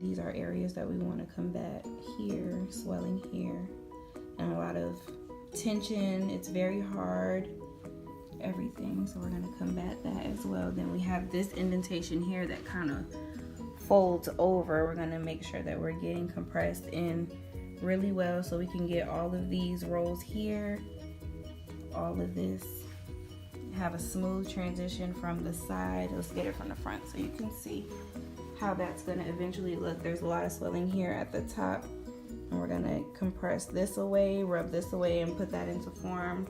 These are areas that we want to combat here, swelling here, and a lot of tension. It's very hard, everything. So we're going to combat that as well. Then we have this indentation here that kind of folds over. We're going to make sure that we're getting compressed in really well so we can get all of these rolls here, all of this, have a smooth transition from the side. Let's get it from the front so you can see how that's going to eventually look. There's a lot of swelling here at the top, and we're going to compress this away, rub this away, and put that into form.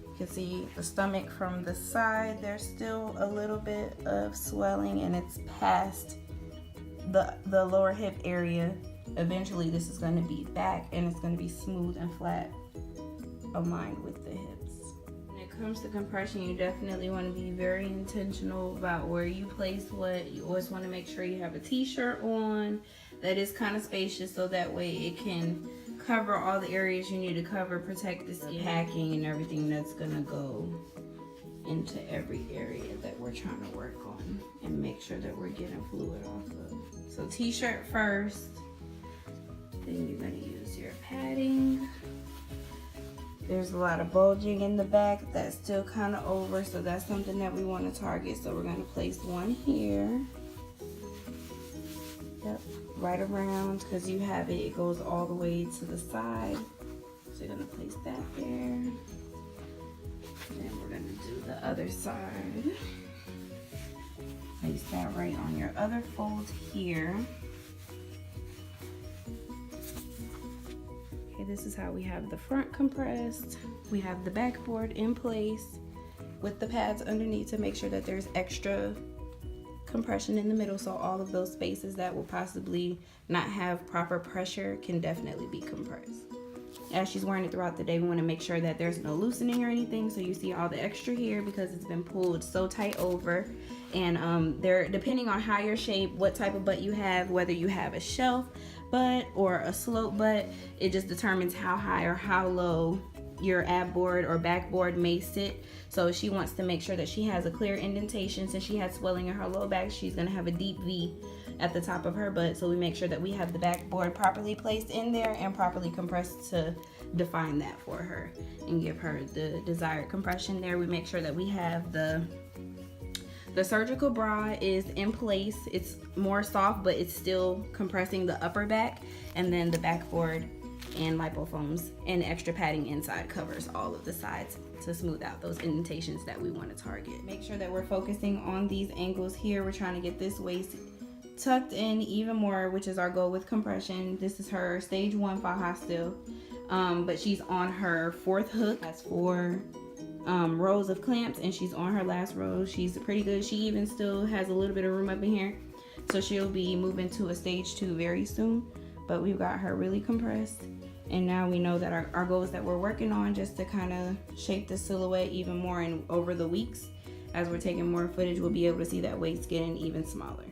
You can see the stomach from the side. There's still a little bit of swelling, and it's past the lower hip area. Eventually this is going to be back, and it's going to be smooth and flat, aligned with the hips. When it comes to compression, you definitely want to be very intentional about where you place what. You always want to make sure you have a t-shirt on that is kind of spacious, so that way it can cover all the areas you need to cover, protect the skin, packing and everything that's going to go into every area that we're trying to work on, and make sure that we're getting fluid off of. So t-shirt first, then you're going to use your padding. There's a lot of bulging in the back that's still kind of over, so that's something that we want to target. So we're going to place one here. Yep, right around, because you have it, it goes all the way to the side. So you're going to place that there. Then we're going to do the other side. Place that right on your other fold here. Okay, this is how we have the front compressed. We have the backboard in place with the pads underneath to make sure that there's extra compression in the middle, so all of those spaces that will possibly not have proper pressure can definitely be compressed. As she's wearing it throughout the day, we want to make sure that there's no loosening or anything, so you see all the extra here because it's been pulled so tight over. And there, depending on how your shape, what type of butt you have, whether you have a shelf butt or a slope butt, it just determines how high or how low your ab board or backboard may sit. So she wants to make sure that she has a clear indentation. Since she has swelling in her low back, she's going to have a deep V at the top of her butt. So we make sure that we have the backboard properly placed in there and properly compressed to define that for her and give her the desired compression there. We make sure that we have the surgical bra is in place. It's more soft, but it's still compressing the upper back, and then the backboard and lipofoams and extra padding inside covers all of the sides to smooth out those indentations that we want to target. Make sure that we're focusing on these angles here. We're trying to get this waist tucked in even more, which is our goal with compression. This is her stage 1 faja still, but she's on her 4th hook. That's 4 rows of clamps, and she's on her last row. She's pretty good. She even still has a little bit of room up in here, so she'll be moving to a stage 2 very soon. But we've got her really compressed, and now we know that our goals that we're working on, just to kind of shape the silhouette even more, and over the weeks as we're taking more footage, we'll be able to see that waist getting even smaller.